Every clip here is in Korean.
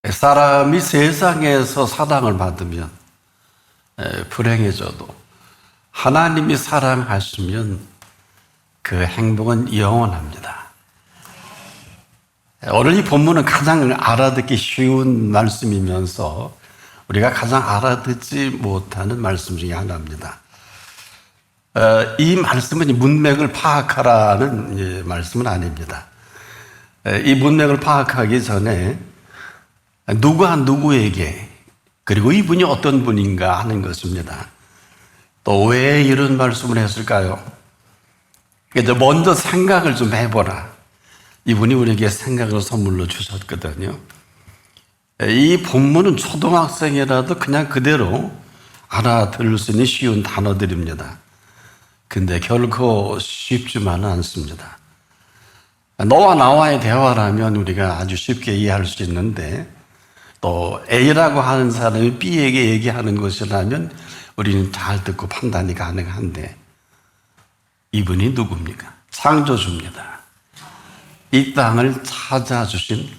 사람이 세상에서 사랑을 받으면 불행해져도 하나님이 사랑하시면 그 행복은 영원합니다. 오늘 이 본문은 가장 알아듣기 쉬운 말씀이면서 우리가 가장 알아듣지 못하는 말씀 중에 하나입니다. 이 말씀은 문맥을 파악하라는 말씀은 아닙니다. 이 문맥을 파악하기 전에 누가 누구에게 그리고 이분이 어떤 분인가 하는 것입니다. 또 왜 이런 말씀을 했을까요? 먼저 생각을 좀 해보라. 이분이 우리에게 생각을 선물로 주셨거든요. 이 본문은 초등학생이라도 그냥 그대로 알아들을 수 있는 쉬운 단어들입니다. 근데 결코 쉽지만은 않습니다. 너와 나와의 대화라면 우리가 아주 쉽게 이해할 수 있는데 또 A라고 하는 사람이 B에게 얘기하는 것이라면 우리는 잘 듣고 판단이 가능한데 이분이 누굽니까? 창조주입니다. 이 땅을 찾아주신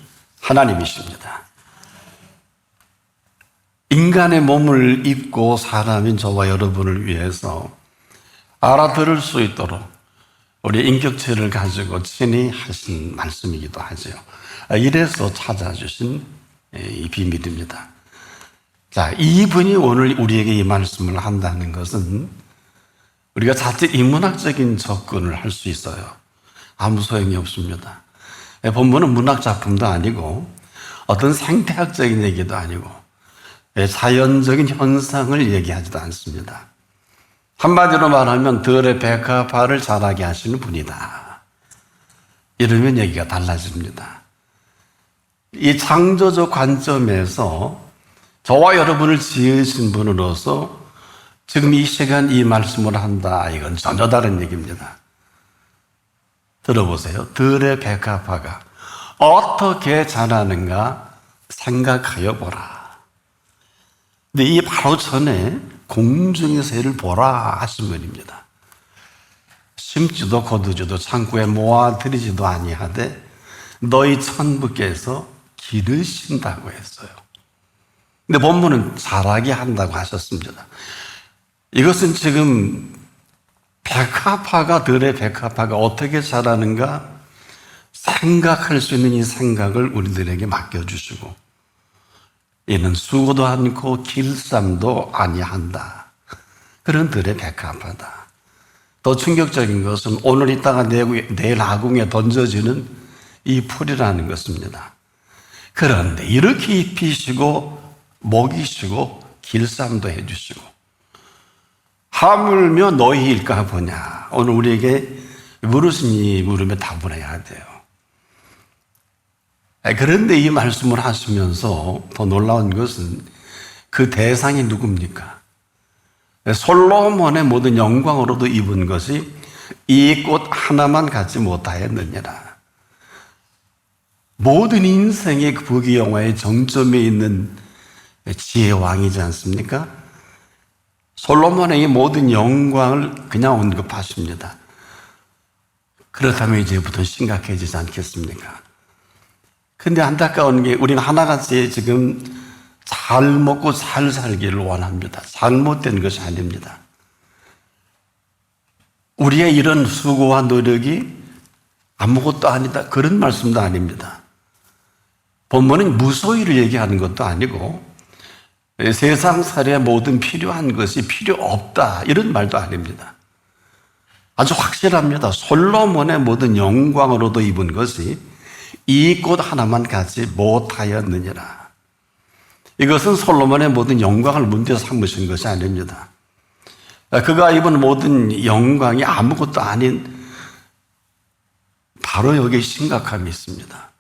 하나님이십니다. 인간의 몸을 입고 사람인 저와 여러분을 위해서 알아들을 수 있도록 우리 인격체를 가지고 친히 하신 말씀이기도 하죠. 이래서 찾아주신 이 비밀입니다. 자, 이분이 오늘 우리에게 이 말씀을 한다는 것은 우리가 자칫 인문학적인 접근을 할 수 있어요. 아무 소용이 없습니다. 본문은 문학 작품도 아니고 어떤 생태학적인 얘기도 아니고 자연적인 현상을 얘기하지도 않습니다. 한마디로 말하면 들의 백합화를 자라게 하시는 분이다. 이러면 얘기가 달라집니다. 이 창조적 관점에서 저와 여러분을 지으신 분으로서 지금 이 시간 이 말씀을 한다. 이건 전혀 다른 얘기입니다. 들어보세요. 들의 백합화가 어떻게 자라는가 생각하여 보라. 근데 이 바로 전에 공중의 새를 보라 하신 분입니다. 심지도 거두지도 창고에 모아들이지도 아니하되 너희 천부께서 기르신다고 했어요. 근데 본문은 자라게 한다고 하셨습니다. 이것은 지금 백합화가 들의 백합화가 어떻게 자라는가 생각할 수 있는 이 생각을 우리들에게 맡겨주시고 이는 수고도 않고 길쌈도 아니한다. 그런 들의 백합화다. 더 충격적인 것은 오늘 있다가 내일 아궁에 던져지는 이 풀이라는 것입니다. 그런데 이렇게 입히시고 먹이시고 길쌈도 해주시고 하물며 너희일까 보냐. 오늘 우리에게 물으신 이 물음에 답을 해야 돼요. 그런데 이 말씀을 하시면서 더 놀라운 것은 그 대상이 누굽니까? 솔로몬의 모든 영광으로도 입은 것이 이 꽃 하나만 갖지 못하였느니라. 모든 인생의 부귀영화의 정점에 있는 지혜의 왕이지 않습니까? 솔로몬의 이 모든 영광을 그냥 언급하십니다. 그렇다면 이제부터 심각해지지 않겠습니까? 근데 안타까운 게 우리는 하나같이 지금 잘 먹고 잘 살기를 원합니다. 잘못된 것이 아닙니다. 우리의 이런 수고와 노력이 아무것도 아니다. 그런 말씀도 아닙니다. 본문은 무소유를 얘기하는 것도 아니고 세상살이의 모든 필요한 것이 필요 없다. 이런 말도 아닙니다. 아주 확실합니다. 솔로몬의 모든 영광으로도 입은 것이 이 꽃 하나만 갖지 못하였느니라. 이것은 솔로몬의 모든 영광을 문제 삼으신 것이 아닙니다. 그가 입은 모든 영광이 아무것도 아닌 바로 여기에 심각함이 있습니다.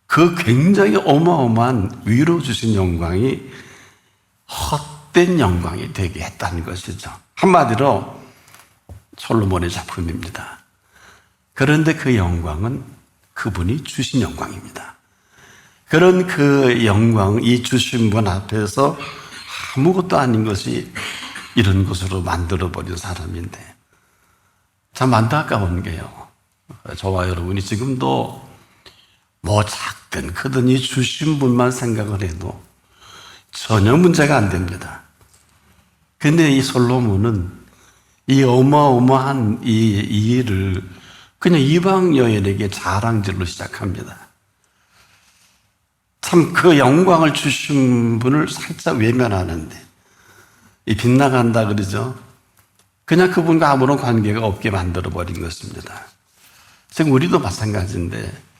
그 굉장히 어마어마한 위로 주신 영광이 헛된 영광이 되게 했다는 것이죠. 한마디로 솔로몬의 작품입니다. 그런데 그 영광은 그분이 주신 영광입니다. 그런 그 영광, 이 주신 분 앞에서 아무것도 아닌 것이 이런 것으로 만들어버린 사람인데 참 안타까운 게요. 저와 여러분이 지금도 뭐 자꾸 작든 크든 이 주신 분만 생각을 해도 전혀 문제가 안 됩니다. 근데 이 솔로몬은 이 어마어마한 이 일을 그냥 이방 여인에게 자랑질로 시작합니다. 참 그 영광을 주신 분을 살짝 외면하는데, 이 빗나간다 그러죠. 그냥 그분과 아무런 관계가 없게 만들어버린 것입니다. 지금 우리도 마찬가지인데,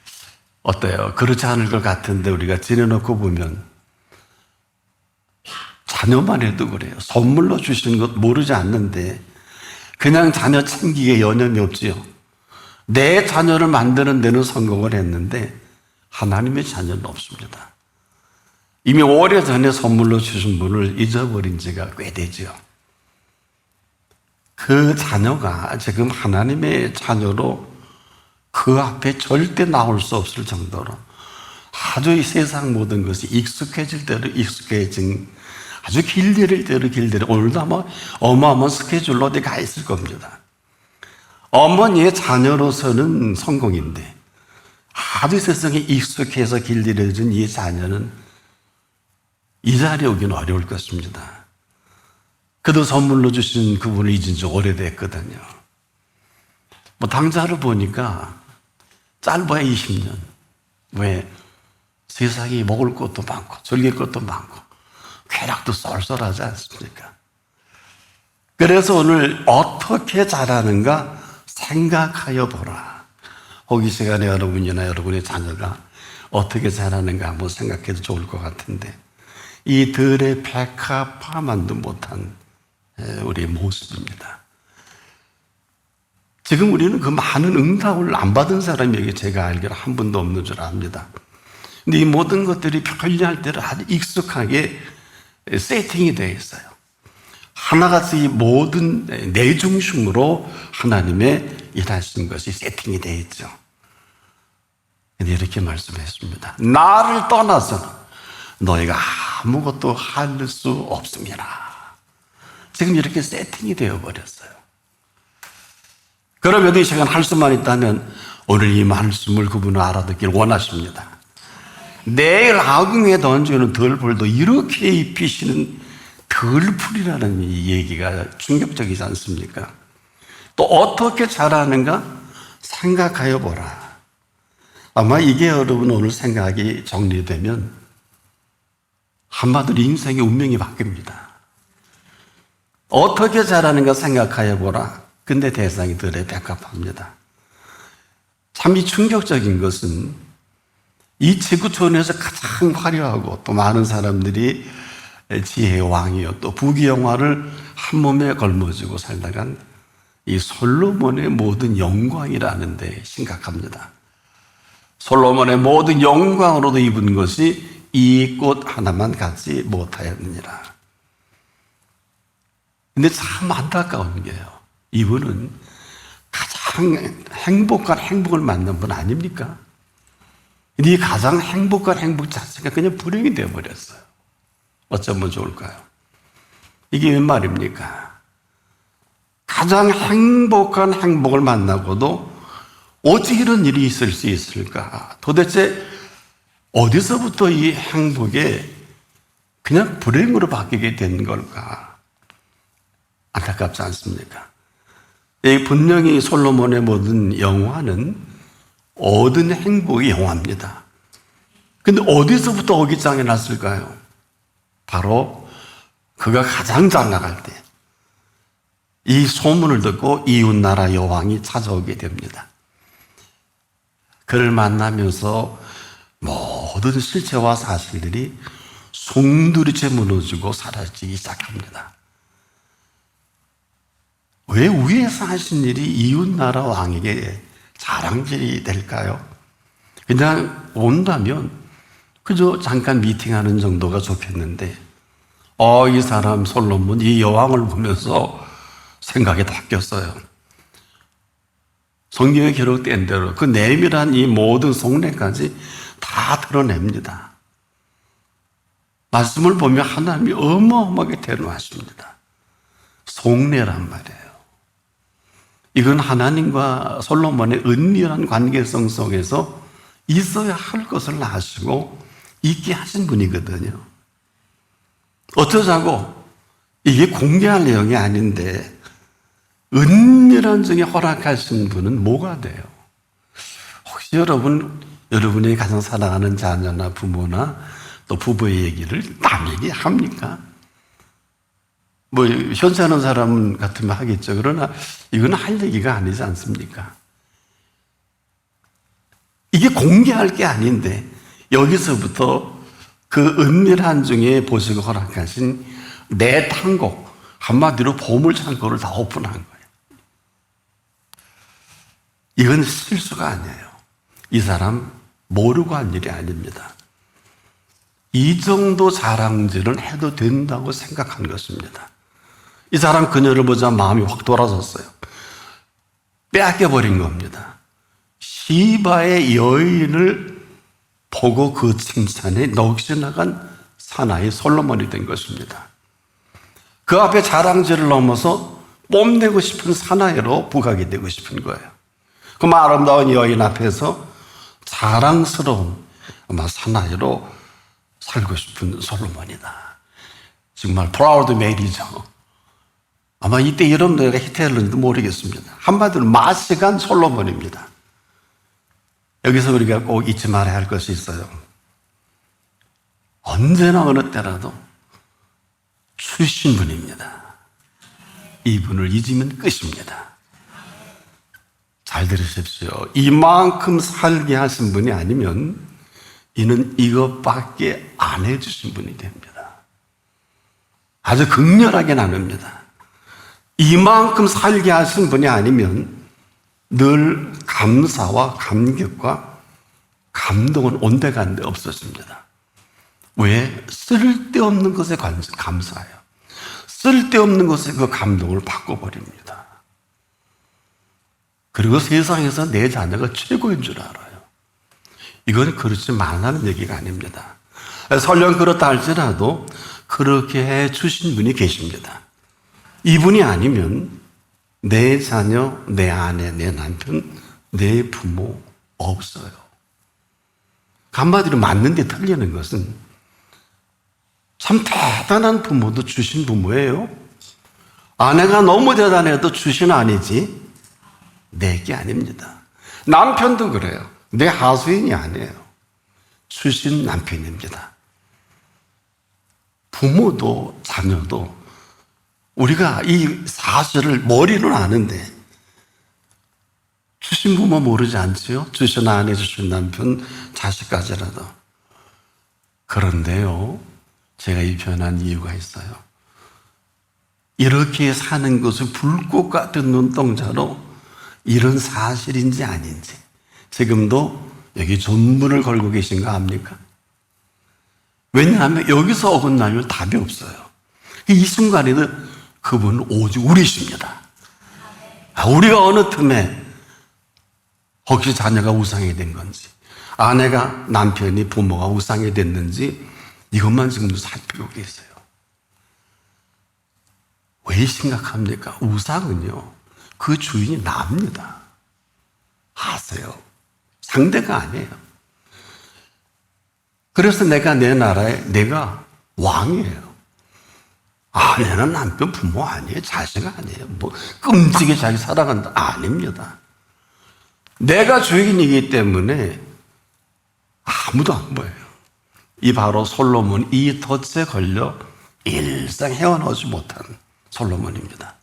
어때요? 그렇지 않을 것 같은데 우리가 지내놓고 보면 자녀만 해도 그래요. 선물로 주신 것 모르지 않는데 그냥 자녀 챙기기에 여념이 없지요. 내 자녀를 만드는 데는 성공을 했는데 하나님의 자녀는 없습니다. 이미 오래전에 선물로 주신 분을 잊어버린 지가 꽤 되죠. 그 자녀가 지금 하나님의 자녀로 그 앞에 절대 나올 수 없을 정도로 아주 이 세상 모든 것이 익숙해질 대로 익숙해진, 아주 길들일 대로 길들일, 오늘도 아마 어마어마한 스케줄로 어디 가 있을 겁니다. 어머니의 자녀로서는 성공인데 아주 세상에 익숙해서 길들여진 이 자녀는 이 자리에 오기는 어려울 것입니다. 그도 선물로 주신 그분을 잊은 지 오래됐거든요. 당자를 보니까 짧아야 20년. 왜? 세상에 먹을 것도 많고 즐길 것도 많고 쾌락도 쏠쏠하지 않습니까? 그래서 오늘 어떻게 자라는가 생각하여 보라. 호기 시간에 여러분이나 여러분의 자녀가 어떻게 자라는가 한번 생각해도 좋을 것 같은데, 이 들의 백합화만도 못한 우리의 모습입니다. 지금 우리는 그 많은 응답을 안 받은 사람에게 제가 알기로 한 분도 없는 줄 압니다. 근데 이 모든 것들이 편리할 때는 아주 익숙하게 세팅이 되어 있어요. 하나같이 이 모든 내 중심으로 하나님의 일하신 것이 세팅이 되어 있죠. 근데 이렇게 말씀했습니다. 나를 떠나서는 너희가 아무것도 할 수 없습니다. 지금 이렇게 세팅이 되어버렸어요. 그러면 이 시간 할 수만 있다면 오늘 이 말씀을 그분은 알아듣기를 원하십니다. 내일 아궁이에 던져는 덜벌도 이렇게 입히시는 덜풀이라는 이 얘기가 충격적이지 않습니까? 또 어떻게 자라는가 생각하여 보라. 아마 이게 여러분 오늘 생각이 정리되면 한마디로 인생의 운명이 바뀝니다. 어떻게 자라는가 생각하여 보라. 근데 대상이 들에 백합합니다. 참 이 충격적인 것은 이 지구촌에서 가장 화려하고 또 많은 사람들이 지혜의 왕이요 또 부귀영화를 한 몸에 걸머쥐고 살다간 이 솔로몬의 모든 영광이라는 데 심각합니다. 솔로몬의 모든 영광으로도 입은 것이 이 꽃 하나만 갖지 못하였느니라. 근데 참 안타까운 게요, 이분은 가장 행복한 행복을 만난 분 아닙니까? 근데 이 가장 행복한 행복 자체가 그냥 불행이 되어버렸어요. 어쩌면 좋을까요? 이게 웬 말입니까? 가장 행복한 행복을 만나고도 어찌 이런 일이 있을 수 있을까? 도대체 어디서부터 이 행복에 그냥 불행으로 바뀌게 된 걸까? 안타깝지 않습니까? 분명히 솔로몬의 모든 영화는 얻은 행복이 영화입니다. 근데 어디서부터 어깃장이 났을까요? 바로 그가 가장 잘 나갈 때 이 소문을 듣고 이웃나라 여왕이 찾아오게 됩니다. 그를 만나면서 모든 실체와 사실들이 송두리째 무너지고 사라지기 시작합니다. 왜 위에서 하신 일이 이웃나라 왕에게 자랑질이 될까요? 그냥 온다면 그저 잠깐 미팅하는 정도가 좋겠는데 이 사람 솔로몬 이 여왕을 보면서 생각이 바뀌었어요. 성경에 기록된 대로 그 내밀한 이 모든 속내까지 다 드러냅니다. 말씀을 보면 하나님이 어마어마하게 대놓으십니다. 속내란 말이에요. 이건 하나님과 솔로몬의 은밀한 관계성 속에서 있어야 할 것을 아시고 있게 하신 분이거든요. 어쩌자고 이게 공개할 내용이 아닌데 은밀한 중에 허락하신 분은 뭐가 돼요? 혹시 여러분이 가장 사랑하는 자녀나 부모나 또 부부의 얘기를 남 얘기합니까? 뭐 현세하는 사람 같으면 하겠죠. 그러나 이건 할 얘기가 아니지 않습니까? 이게 공개할 게 아닌데 여기서부터 그 은밀한 중에 보시고 허락하신 내 탕곡, 한마디로 보물창고를 다 오픈한 거예요. 이건 실수가 아니에요. 이 사람 모르고 한 일이 아닙니다. 이 정도 자랑질은 해도 된다고 생각한 것입니다. 이 사람 그녀를 보자 마음이 확 돌아섰어요. 빼앗겨버린 겁니다. 시바의 여인을 보고 그 칭찬에 넋이 사나이 솔로몬이 된 것입니다. 그 앞에 자랑질을 넘어서 뽐내고 싶은 사나이로 부각이 되고 싶은 거예요. 그 아름다운 여인 앞에서 자랑스러운 사나이로 살고 싶은 솔로몬이다. 정말 프라우드 메리죠. 아마 이때 이런 노래가 히트했는지도 모르겠습니다. 한마디로 마시간 솔로몬입니다. 여기서 우리가 꼭 잊지 말아야 할 것이 있어요. 언제나 어느 때라도 주신 분입니다. 이분을 잊으면 끝입니다. 잘 들으십시오. 이만큼 살게 하신 분이 아니면 이는 이것밖에 안 해주신 분이 됩니다. 아주 극렬하게 나눕니다. 이만큼 살게 하신 분이 아니면 늘 감사와 감격과 감동은 온데간데 없어집니다. 왜? 쓸데없는 것에 감사해요. 쓸데없는 것에 그 감동을 바꿔버립니다. 그리고 세상에서 내 자녀가 최고인 줄 알아요. 이건 그렇지 말라는 얘기가 아닙니다. 설령 그렇다 할지라도 그렇게 해 주신 분이 계십니다. 이분이 아니면 내 자녀, 내 아내, 내 남편, 내 부모 없어요. 한마디로 맞는데 틀리는 것은 참 대단한 부모도 주신 부모예요. 아내가 너무 대단해도 주신 아니지 내게 아닙니다. 남편도 그래요. 내 하수인이 아니에요. 주신 남편입니다. 부모도 자녀도 우리가 이 사실을 머리는 아는데 주신 부모 모르지 않지요? 주신 아내, 주신 남편, 자식까지라도. 그런데요, 제가 이 표현한 이유가 있어요. 이렇게 사는 것을 불꽃 같은 눈동자로 이런 사실인지 아닌지 지금도 여기 존문을 걸고 계신 거 압니까? 왜냐하면 여기서 어긋나면 답이 없어요. 이 순간에도 그분은 오직 우리십니다. 우리가 어느 틈에 혹시 자녀가 우상이 된 건지 아내가 남편이 부모가 우상이 됐는지 이것만 지금도 살피고 계세요. 왜 심각합니까? 우상은요 그 주인이 납니다. 아세요? 상대가 아니에요. 그래서 내가 내 나라에 내가 왕이에요. 아내는 남편 부모 아니에요. 자식 아니에요. 뭐 끔찍이 자기 사랑한다 아닙니다. 내가 주인이기 때문에 아무도 안 보여요. 이 바로 솔로몬 이 덫에 걸려 일생 헤어나오지 못한 솔로몬입니다.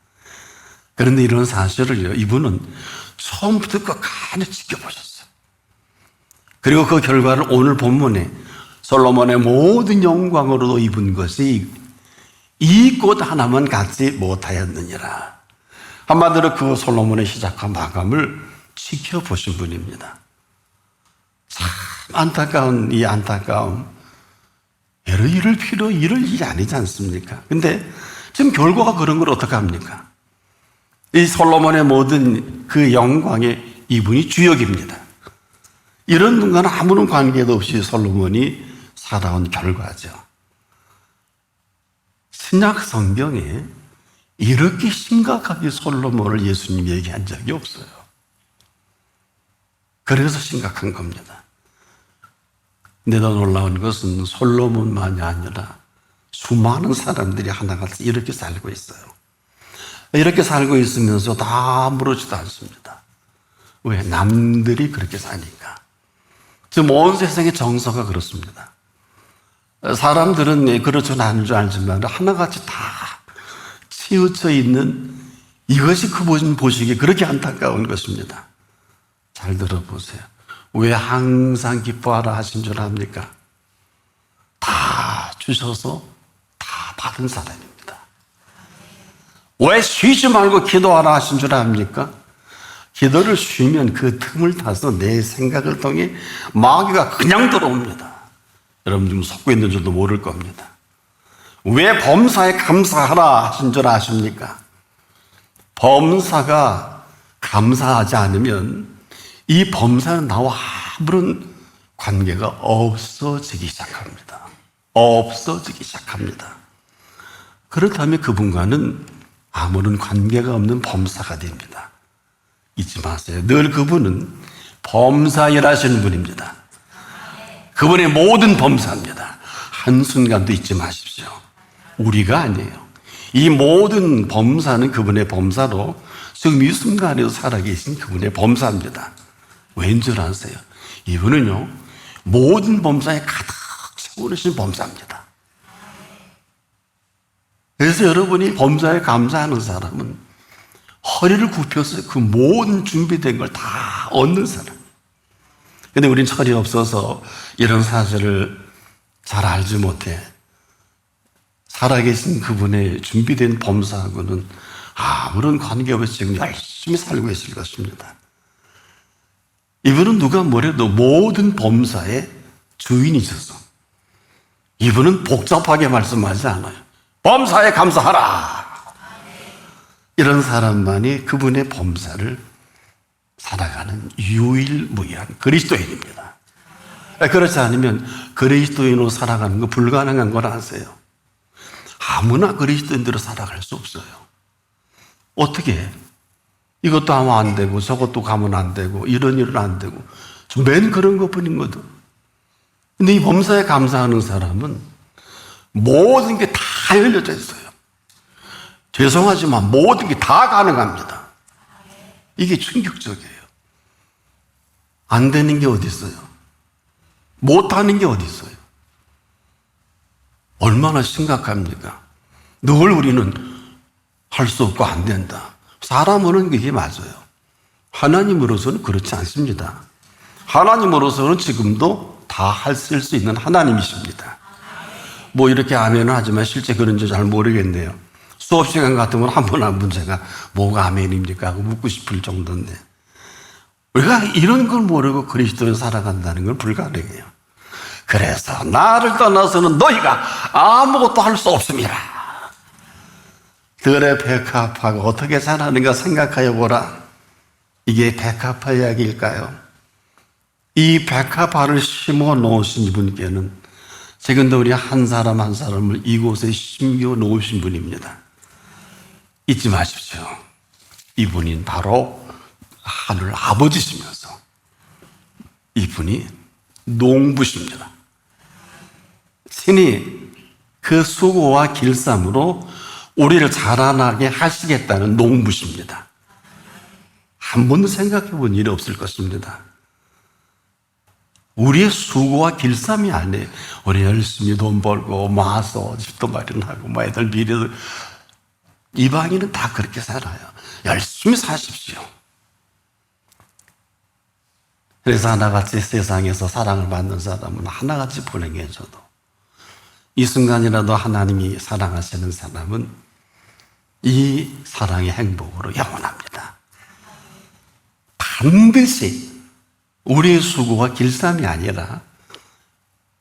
그런데 이런 사실을요 이분은 처음부터 끝까지 지켜보셨어요. 그리고 그 결과를 오늘 본문에 솔로몬의 모든 영광으로도 입은 것이 이 꽃 하나만 갖지 못하였느니라. 한마디로 그 솔로몬의 시작과 마감을 지켜보신 분입니다. 참 안타까운 이 안타까움. 이럴 일이 아니지 않습니까? 근데 지금 결과가 그런 걸 어떻게 합니까? 이 솔로몬의 모든 그 영광에 이분이 주역입니다. 이런 분과는 아무런 관계도 없이 솔로몬이 살아온 결과죠. 신약 성경에 이렇게 심각하게 솔로몬을 예수님이 얘기한 적이 없어요. 그래서 심각한 겁니다. 근데 더 놀라운 것은 솔로몬만이 아니라 수많은 사람들이 하나같이 이렇게 살고 있어요. 이렇게 살고 있으면서도 아무렇지도 않습니다. 왜? 남들이 그렇게 사니까. 지금 온 세상의 정서가 그렇습니다. 사람들은 그렇지는 않은 줄 알지만 하나같이 다 치우쳐 있는 이것이 그분 보시기에 그렇게 안타까운 것입니다. 잘 들어보세요. 왜 항상 기뻐하라 하신 줄 압니까? 다 주셔서 다 받은 사람입니다. 왜 쉬지 말고 기도하라 하신 줄 압니까? 기도를 쉬면 그 틈을 타서 내 생각을 통해 마귀가 그냥 들어옵니다. 여러분 지금 속고 있는 줄도 모를 겁니다. 왜 범사에 감사하라 하신 줄 아십니까? 범사가 감사하지 않으면 이 범사는 나와 아무런 관계가 없어지기 시작합니다. 없어지기 시작합니다. 그렇다면 그분과는 아무런 관계가 없는 범사가 됩니다. 잊지 마세요. 늘 그분은 범사 일하시는 분입니다. 그분의 모든 범사입니다. 한순간도 잊지 마십시오. 우리가 아니에요. 이 모든 범사는 그분의 범사로 지금 이 순간에도 살아계신 그분의 범사입니다. 왠 줄 아세요? 이분은요, 모든 범사에 가득 채우신 범사입니다. 그래서 여러분이 범사에 감사하는 사람은 허리를 굽혀서 그 모든 준비된 걸 다 얻는 사람. 근데 우린 철이 없어서 이런 사실을 잘 알지 못해. 살아계신 그분의 준비된 범사하고는 아무런 관계없이 지금 열심히 살고 있을 것입니다. 이분은 누가 뭐래도 모든 범사의 주인이셔서 이분은 복잡하게 말씀하지 않아요. 범사에 감사하라. 이런 사람만이 그분의 범사를 살아가는 유일무이한 그리스도인입니다. 그렇지 않으면 그리스도인으로 살아가는 거 불가능한 걸 아세요? 아무나 그리스도인대로 살아갈 수 없어요. 어떻게? 이것도 하면 안 되고 저것도 가면 안 되고 이런 일은 안 되고 맨 그런 것뿐이거든. 근데 이 범사에 감사하는 사람은 모든 게 다 열려져 있어요. 죄송하지만 모든 게 다 가능합니다. 이게 충격적이에요. 안 되는 게 어디 있어요? 못하는 게 어디 있어요? 얼마나 심각합니까? 늘 우리는 할 수 없고 안 된다. 사람으로는 그게 맞아요. 하나님으로서는 그렇지 않습니다. 하나님으로서는 지금도 다 하실 수 있는 하나님이십니다. 뭐 이렇게 아멘은 하지만 실제 그런지 잘 모르겠네요. 수업 시간 같으면 한 번 한 번 제가 뭐가 아멘입니까 하고 묻고 싶을 정도인데 우리가 이런 걸 모르고 그리스도를 살아간다는 건 불가능해요. 그래서 나를 떠나서는 너희가 아무것도 할 수 없습니다. 들의 백합화가 어떻게 자라는가 생각하여 보라. 이게 백합화 이야기일까요? 이 백합화를 심어 놓으신 분께는 지금도 우리 한 사람 한 사람을 이곳에 심겨 놓으신 분입니다. 잊지 마십시오. 이분이 바로 하늘 아버지시면서 이분이 농부십니다. 신이 그 수고와 길쌈으로 우리를 자라나게 하시겠다는 농부십니다. 한 번도 생각해 본 일이 없을 것입니다. 우리의 수고와 길쌈이 아니에요. 우리 열심히 돈 벌고 모아서 집도 마련하고 뭐 애들 미래도 이방인은 다 그렇게 살아요. 열심히 사십시오. 그래서 하나같이 세상에서 사랑을 받는 사람은 하나같이 불행해져도 이 순간이라도 하나님이 사랑하시는 사람은 이 사랑의 행복으로 영원합니다. 반드시 우리의 수고와 길쌈이 아니라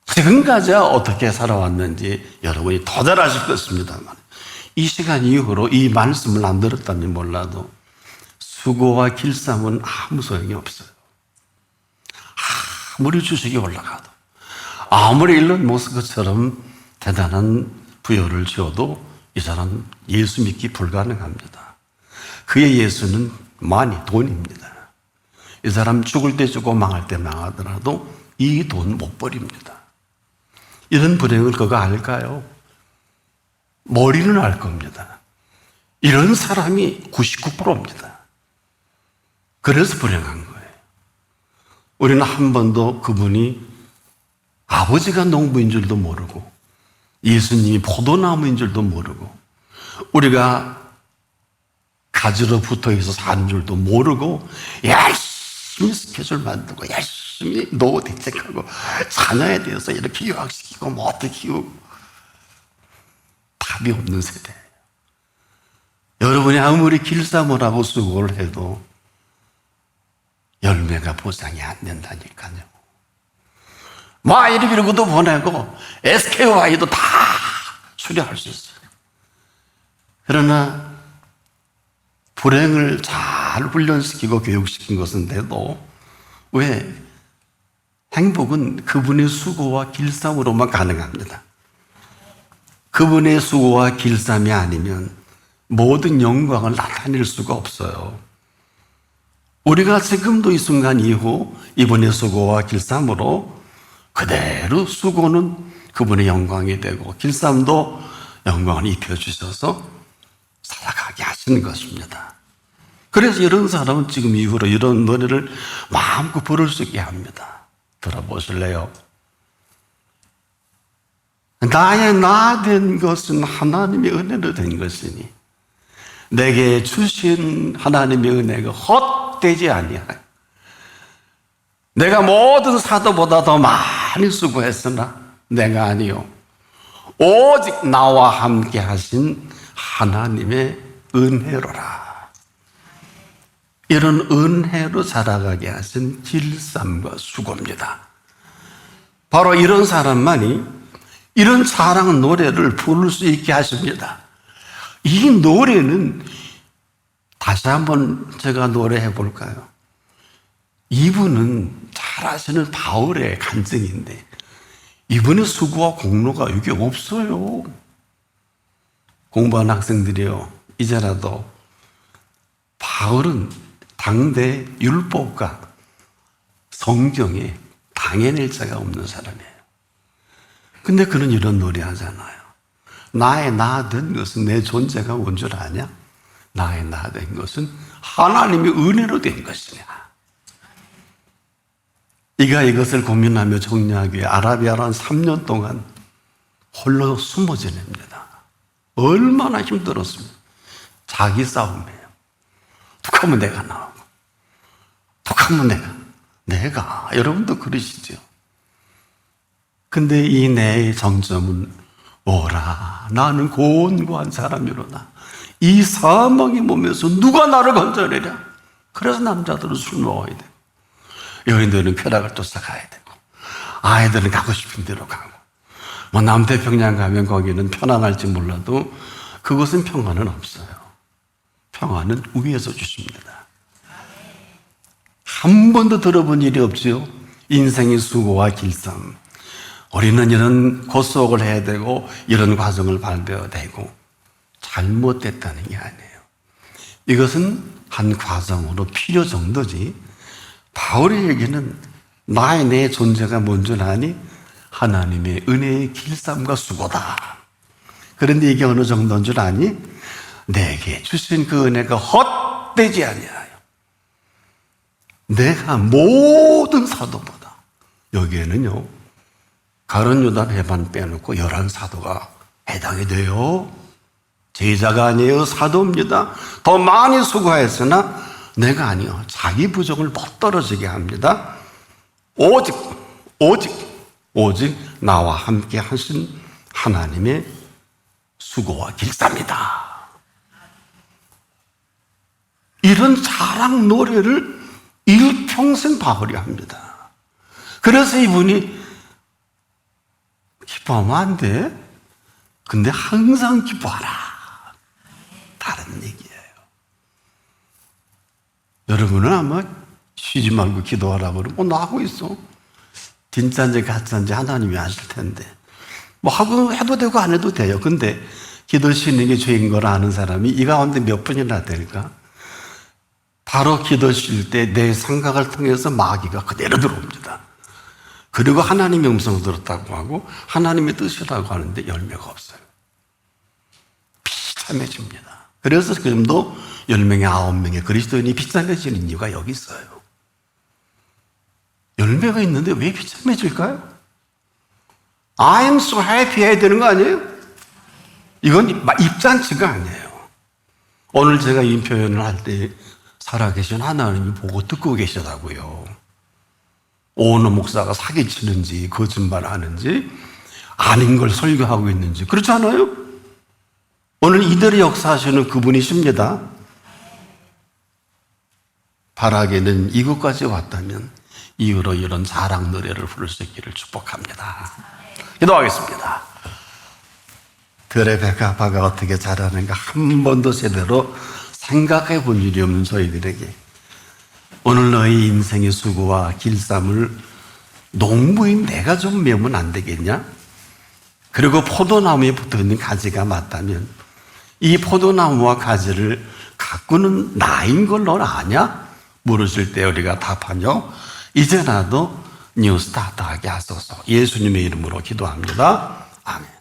지금까지 어떻게 살아왔는지 여러분이 더 잘 아실 것입니다만 이 시간 이후로 이 말씀을 안 들었다면 몰라도 수고와 길쌈은 아무 소용이 없어요. 아무리 주식이 올라가도 아무리 일론 머스크처럼 대단한 부여를 지어도 이 사람 예수 믿기 불가능합니다. 그의 예수는 돈입니다. 이 사람 죽을 때 죽고 망할 때 망하더라도 이 돈 못 버립니다. 이런 불행을 그가 알까요? 머리는 알 겁니다. 이런 사람이 99%입니다. 그래서 불행한 거예요. 우리는 한 번도 그분이 아버지가 농부인 줄도 모르고 예수님이 포도나무인 줄도 모르고 우리가 가지로 붙어있어 사는 줄도 모르고 열심히 스케줄 만들고 열심히 노후 대책하고 자녀에 대해서 이렇게 유학시키고 뭐 어떻게 키우고 답이 없는 세대예요. 여러분이 아무리 길쌈을 하고 수고를 해도 열매가 보장이 안 된다니까요. 이리비르고도 보내고 SKY도 다 수료할 수 있어요. 그러나 불행을 잘 훈련시키고 교육시킨 것은 돼도 왜 행복은 그분의 수고와 길쌈으로만 가능합니다. 그분의 수고와 길쌈이 아니면 모든 영광을 나타낼 수가 없어요. 우리가 지금도 이 순간 이후 이분의 수고와 길쌈으로 그대로 수고는 그분의 영광이 되고 길쌈도 영광을 입혀주셔서 살아가게 하시는 것입니다. 그래서 이런 사람은 지금 이후로 이런 노래를 마음껏 부를 수 있게 합니다. 들어보실래요? 나의 나 된 것은 하나님의 은혜로 된 것이니 내게 주신 하나님의 은혜가 헛되지 아니하여 내가 모든 사도보다 더 많이 수고했으나 내가 아니요 오직 나와 함께 하신 하나님의 은혜로라. 이런 은혜로 자라가게 하신 길쌈과 수고입니다. 바로 이런 사람만이 이런 사랑 노래를 부를 수 있게 하십니다. 이 노래는 다시 한번 제가 노래해 볼까요? 이분은 잘 아시는 바울의 간증인데 이분의 수고와 공로가 이게 없어요. 공부하는 학생들이요, 이제라도 바울은 당대 율법과 성경에 당해낼 자가 없는 사람이에요. 근데 그는 이런 노래 하잖아요. 나의 나 된 것은 내 존재가 뭔 줄 아냐? 나의 나 된 것은 하나님의 은혜로 된 것이냐. 이가 이것을 고민하며 정리하기 위해 아라비아로 한 3년 동안 홀로 숨어 지냅니다. 얼마나 힘들었습니까? 자기 싸움이에요. 툭하면 내가 나오고 툭하면 내가 여러분도 그러시죠. 근데 이 내의 정점은 오라 나는 곤고한 사람이로다. 이 사망의 몸에서 누가 나를 건져내랴. 그래서 남자들은 술 먹어야 되고 여인들은 쾌락을 쫓아가야 되고 아이들은 가고 싶은 대로 가고 뭐 남태평양 가면 거기는 편안할지 몰라도 그것은 평안은 없어요. 평안은 위에서 주십니다. 한 번도 들어본 일이 없지요. 인생의 수고와 길쌈. 우리는 이런 고수옥을 해야 되고 이런 과정을 밟아야 되고 잘못됐다는 게 아니에요. 이것은 한 과정으로 필요 정도지 바울의 얘기는 나의 내 존재가 뭔 줄 아니? 하나님의 은혜의 길쌈과 수고다. 그런데 이게 어느 정도인 줄 아니? 내게 주신 그 은혜가 헛되지 아니하여 내가 모든 사도보다 여기에는요 가룟 유다 배반 빼놓고 11사도가 해당이 돼요. 제자가 아니에요. 사도입니다. 더 많이 수고했으나 내가 아니요. 자기 부족을 못 떨어지게 합니다. 오직 나와 함께 하신 하나님의 수고와 길쌈이다. 이런 자랑 노래를 일평생 바울이 합니다. 그래서 이분이 기뻐하면 안 돼. 근데 항상 기뻐하라. 다른 얘기예요. 여러분은 아마 쉬지 말고 기도하라고 그러면 나 하고 있어. 진짜인지 가짜인지 하나님이 아실 텐데 뭐 하고 해도 되고 안 해도 돼요. 근데 기도 쉬는 게 죄인 걸 아는 사람이 이 가운데 몇 분이나 될까? 바로 기도 쉴 때 내 생각을 통해서 마귀가 그대로 들어옵니다. 그리고 하나님의 음성을 들었다고 하고 하나님의 뜻이라고 하는데 열매가 없어요. 비참해집니다. 그래서 지금도 10명에 9명의 그리스도인이 비참해지는 이유가 여기 있어요. 열매가 있는데 왜 비참해질까요? I am so happy 해야 되는 거 아니에요? 이건 입잔치가 아니에요. 오늘 제가 이 표현을 할 때 살아계신 하나님이 보고 듣고 계시다고요. 오은호 목사가 사기치는지 거짓말하는지 아닌 걸 설교하고 있는지 그렇지 않아요? 오늘 이들의 역사하시는 그분이십니다. 바라게는 이곳까지 왔다면 이후로 이런 자랑 노래를 부를 수 있기를 축복합니다. 기도하겠습니다. 드레베카파가 어떻게 자라는가 한 번도 제대로 생각해 본 일이 없는 저희들에게 오늘 너희 인생의 수고와 길쌈을 농부인 내가 좀 메우면 안 되겠냐? 그리고 포도나무에 붙어있는 가지가 맞다면 이 포도나무와 가지를 가꾸는 나인 걸 넌 아냐? 물으실 때 우리가 답하며 이제 나도 뉴스타트하게 하소서. 예수님의 이름으로 기도합니다. 아멘.